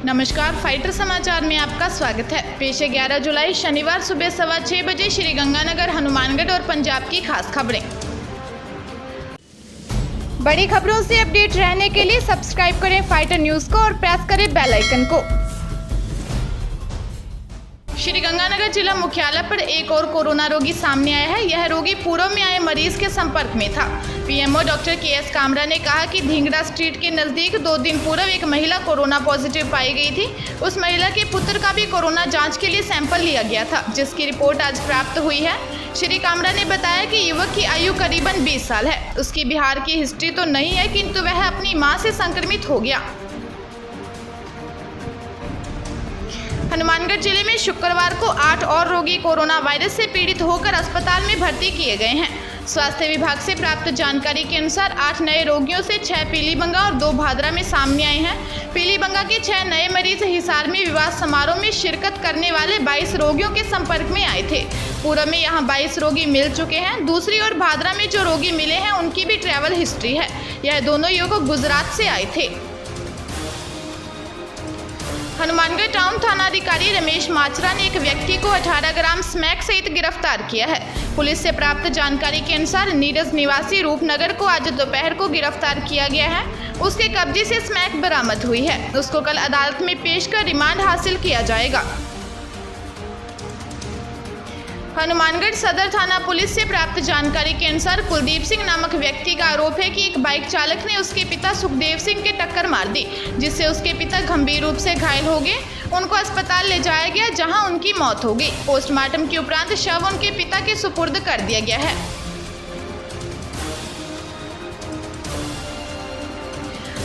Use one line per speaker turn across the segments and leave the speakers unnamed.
नमस्कार, फाइटर समाचार में आपका स्वागत है। पेश है 11 जुलाई शनिवार सुबह 6:15 बजे श्री गंगानगर, हनुमानगढ़ और पंजाब की खास खबरें। बड़ी खबरों से अपडेट रहने के लिए सब्सक्राइब करें फाइटर न्यूज को और प्रेस करें बेल आइकन को। श्री गंगानगर जिला मुख्यालय पर एक और कोरोना रोगी सामने आया है। यह रोगी पूर्व में आए मरीज के संपर्क में था। PMO doctor KS. कामरा ने कहा कि धिंगड़ा स्ट्रीट के नजदीक 2 दिन पूर्व एक महिला कोरोना पॉजिटिव पाई गई थी। उस महिला के पुत्र का भी कोरोना जांच के लिए सैंपल लिया गया था, जिसकी रिपोर्ट आज प्राप्त हुई है। श्री कामरा ने बताया कि युवक की आयु करीबन 20 साल है। उसकी बिहार की हिस्ट्री तो नहीं है, किंतु वह अपनी मां से संक्रमित हो गया। हनुमानगढ़ जिले में शुक्रवार को 8 और रोगी कोरोना वायरस से पीड़ित होकर अस्पताल में भर्ती किए गए हैं। स्वास्थ्य विभाग से प्राप्त जानकारी के अनुसार 8 नए रोगियों से 6 पीलीबंगा और 2 भादरा में सामने आए हैं। पीलीबंगा के 6 नए मरीज हिसार में विवाह समारोह में शिरकत करने वाले 22 रोगियों के संपर्क में आए थे। पूर्व में यहां 22 रोगी मिल चुके हैं। दूसरी ओर भादरा में जो रोगी मिले हैं उनकी भी ट्रैवल हिस्ट्री है। यह दोनों युवक गुजरात से आए थे। हनुमानगढ़ टाउन थानाधिकारी रमेश माचरा ने एक व्यक्ति को 18 ग्राम स्मैक सहित गिरफ्तार किया है। पुलिस से प्राप्त जानकारी के अनुसार नीरज निवासी रूपनगर को आज दोपहर को गिरफ्तार किया गया है। उसके कब्जे से स्मैक बरामद हुई है। उसको कल अदालत में पेश कर रिमांड हासिल किया जाएगा। हनुमानगढ़ सदर थाना पुलिस से प्राप्त जानकारी के अनुसार कुलदीप सिंह नामक व्यक्ति का आरोप है कि एक बाइक चालक ने उसके पिता सुखदेव सिंह के टक्कर मार दी, जिससे उसके पिता गंभीर रूप से घायल हो गए। उनको अस्पताल ले जाया गया, जहां उनकी मौत हो गई। पोस्टमार्टम के उपरांत शव उनके पिता के सुपुर्द कर दिया गया है।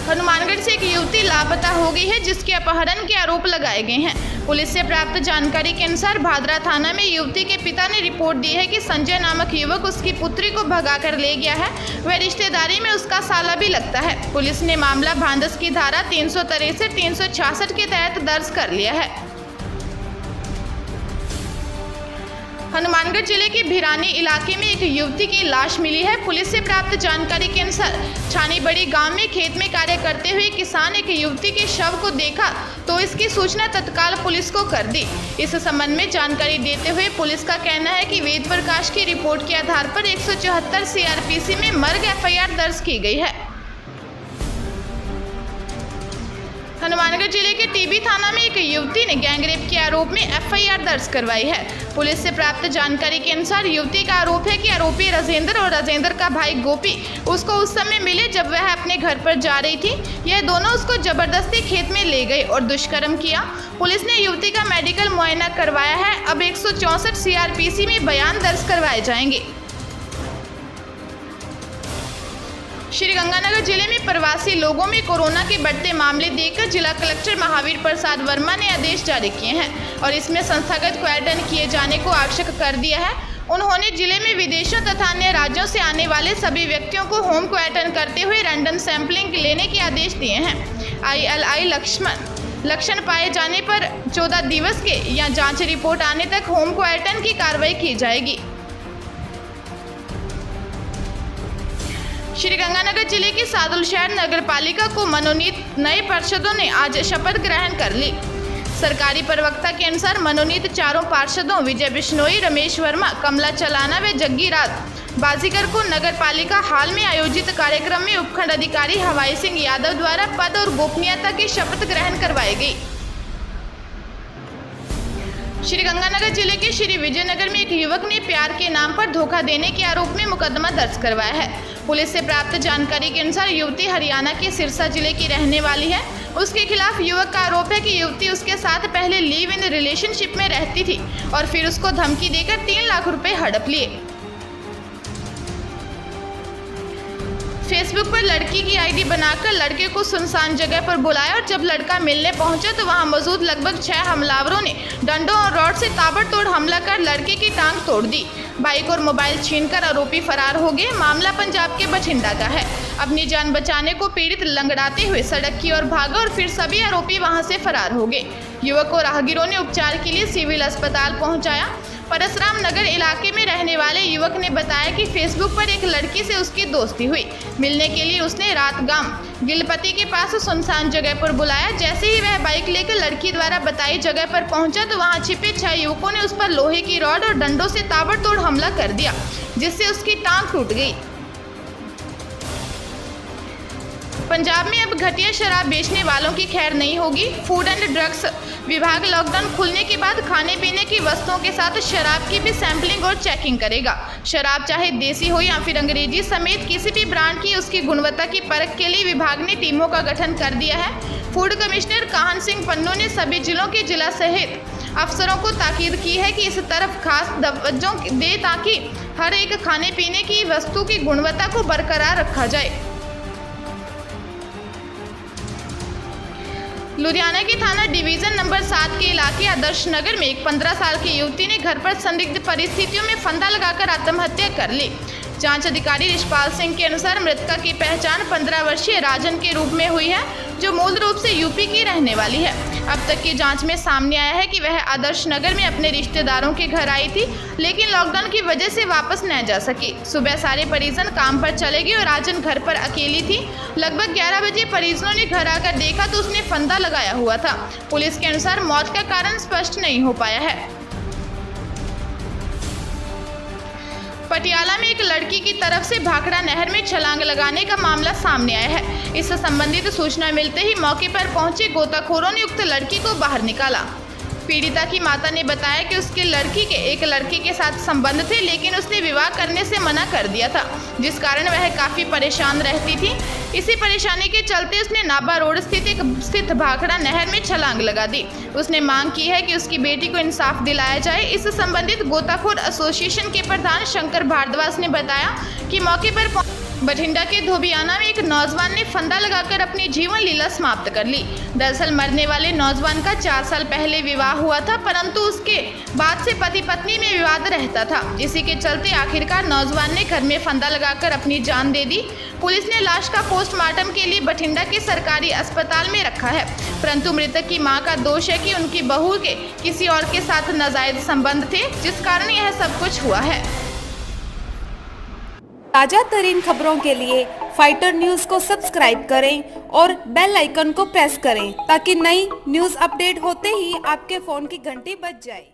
हनुमानगढ़ से एक युवती लापता हो गई है, जिसके अपहरण के आरोप लगाए गए हैं। पुलिस से प्राप्त जानकारी के अनुसार भादरा थाना में युवती के पिता ने रिपोर्ट दी है कि संजय नामक युवक उसकी पुत्री को भगाकर ले गया है। वह रिश्तेदारी में उसका साला भी लगता है। पुलिस ने मामला भांदस की धारा 363, 366 के तहत दर्ज कर लिया है। हनुमानगढ़ जिले के भिरानी इलाके में एक युवती की लाश मिली है। पुलिस से प्राप्त जानकारी के अनुसार छानी बड़ी गांव में खेत में कार्य करते हुए किसान एक युवती के शव को देखा तो इसकी सूचना तत्काल पुलिस को कर दी। इस संबंध में जानकारी देते हुए पुलिस का कहना है कि वेद प्रकाश की रिपोर्ट के आधार पर 174 CRPC में मर्ग FIR दर्ज की गई है। हनुमानगढ़ जिले के टीबी थाना में एक युवती ने गैंगरेप के आरोप में FIR दर्ज करवाई है। पुलिस से प्राप्त जानकारी के अनुसार युवती का आरोप है कि आरोपी राजेंद्र और राजेंद्र का भाई गोपी उसको उस समय मिले जब वह अपने घर पर जा रही थी। यह दोनों उसको जबरदस्ती खेत में ले गए और दुष्कर्म किया। पुलिस ने युवती का मेडिकल मुआयना करवाया है। अब 164 CRPC में बयान दर्ज करवाए जाएंगे। श्री गंगानगर जिले में प्रवासी लोगों में कोरोना के बढ़ते मामले देखकर जिला कलेक्टर महावीर प्रसाद वर्मा ने आदेश जारी किए हैं और इसमें संस्थागत क्वारंटाइन किए जाने को आवश्यक कर दिया है। उन्होंने जिले में विदेशों तथा अन्य राज्यों से आने वाले सभी व्यक्तियों को होम क्वारंटाइन करते हुए रैंडम सैंपलिंग लेने के आदेश दिए हैं। ILI लक्षण पाए जाने पर 14 दिवस के या जाँच रिपोर्ट आने तक होम क्वारंटाइन की कार्रवाई की जाएगी। श्री गंगानगर जिले की सादुलशहर नगर पालिका को मनोनीत नए पार्षदों ने आज शपथ ग्रहण कर ली। सरकारी प्रवक्ता के अनुसार मनोनीत चारों पार्षदों विजय बिश्नोई, रमेश वर्मा, कमला चलाना व जग्गी राज बाजीगर को नगर पालिका हाल में आयोजित कार्यक्रम में उपखंड अधिकारी हवाई सिंह यादव द्वारा पद और गोपनीयता की शपथ ग्रहण करवाई गई। श्री गंगानगर जिले के श्री विजयनगर में एक युवक ने प्यार के नाम पर धोखा देने के आरोप में मुकदमा दर्ज करवाया है। पुलिस से प्राप्त जानकारी के अनुसार युवती हरियाणा के सिरसा जिले की रहने वाली है। उसके खिलाफ युवक का आरोप है कि युवती उसके साथ पहले लिव इन रिलेशनशिप में रहती थी और फिर उसको धमकी देकर 3 लाख रुपए हड़प लिए। फेसबुक पर लड़की की ID बनाकर लड़के को सुनसान जगह पर बुलाया और जब लड़का मिलने पहुंचा तो वहां मौजूद लगभग 6 हमलावरों ने डंडों और रॉड से ताबड़तोड़ हमला कर लड़के की टांग तोड़ दी। बाइक और मोबाइल छीनकर आरोपी फरार हो गए। मामला पंजाब के बठिंडा का है। अपनी जान बचाने को पीड़ित लंगड़ाते हुए सड़क की ओर भागा और फिर सभी आरोपी वहां से फरार हो गए। युवक को राहगीरों ने उपचार के लिए सिविल अस्पताल पहुंचाया। परशुराम नगर इलाके में रहने वाले युवक ने बताया कि फेसबुक पर एक लड़की से उसकी दोस्ती हुई। मिलने के लिए उसने रात गांव गिलपति के पास सुनसान जगह पर बुलाया। जैसे ही वह बाइक लेकर लड़की द्वारा बताई जगह पर पहुंचा तो वहां छिपे 6 युवकों ने उस पर लोहे की रॉड और डंडों से ताबड़तोड़ हमला कर दिया, जिससे उसकी टांग टूट गई। पंजाब में अब घटिया शराब बेचने वालों की खैर नहीं होगी। फूड एंड ड्रग्स विभाग लॉकडाउन खुलने के बाद खाने पीने की वस्तुओं के साथ शराब की भी सैंपलिंग और चेकिंग करेगा। शराब चाहे देसी हो या फिर अंग्रेजी समेत किसी भी ब्रांड की उसकी गुणवत्ता की परख के लिए विभाग ने टीमों का गठन कर दिया है। फूड कमिश्नर काहन सिंह पन्नू ने सभी जिलों के जिला सहित अफसरों को ताकीद की है कि इस तरफ खास तवज्जो दे ताकि हर एक खाने पीने की वस्तु की गुणवत्ता को बरकरार रखा जाए। लुधियाना के थाना डिवीजन नंबर 7 के इलाके आदर्श नगर में एक 15 साल की युवती ने घर पर संदिग्ध परिस्थितियों में फंदा लगाकर आत्महत्या कर ली। जांच अधिकारी रिशपाल सिंह के अनुसार मृतका की पहचान 15 वर्षीय राजन के रूप में हुई है, जो मूल रूप से यूपी की रहने वाली है। अब तक की जांच में सामने आया है कि वह आदर्श नगर में अपने रिश्तेदारों के घर आई थी, लेकिन लॉकडाउन की वजह से वापस न जा सकी। सुबह सारे परिजन काम पर चले गए और राजन घर पर अकेली थी। लगभग 11 बजे परिजनों ने घर आकर देखा तो उसने फंदा लगाया हुआ था। पुलिस के अनुसार मौत का कारण स्पष्ट नहीं हो पाया है। पटियाला में एक लड़की की तरफ से भाखड़ा नहर में छलांग लगाने का मामला सामने आया है। इससे संबंधित सूचना मिलते ही मौके पर पहुंचे गोताखोरों ने उक्त लड़की को बाहर निकाला। पीड़िता की माता ने बताया कि उसके लड़की के एक लड़के के साथ संबंध थे, लेकिन उसने विवाह करने से मना कर दिया था, जिस कारण वह काफ़ी परेशान रहती थी। इसी परेशानी के चलते उसने नाबा रोड स्थित भाखड़ा नहर में छलांग लगा दी। उसने मांग की है कि उसकी बेटी को इंसाफ दिलाया जाए। इस संबंधित गोताखोर एसोसिएशन के प्रधान शंकर भारद्वाज ने बताया कि मौके पर बठिंडा के धोबियाना में एक नौजवान ने फंदा लगाकर अपनी जीवन लीला समाप्त कर ली। दरअसल मरने वाले नौजवान का 4 साल पहले विवाह हुआ था, परंतु उसके बाद से पति पत्नी में विवाद रहता था। इसी के चलते आखिरकार नौजवान ने घर में फंदा लगाकर अपनी जान दे दी। पुलिस ने लाश का पोस्टमार्टम के लिए बठिंडा के सरकारी अस्पताल में रखा है, परंतु मृतक की मां का दोष है कि उनकी बहू के किसी और के साथ नाजायज संबंध थे, जिस कारण यह सब कुछ हुआ है।
ताजा तरीन खबरों के लिए फाइटर न्यूज को सब्सक्राइब करें और बेल आइकन को प्रेस करें ताकि नई न्यूज अपडेट होते ही आपके फोन की घंटी बज जाए।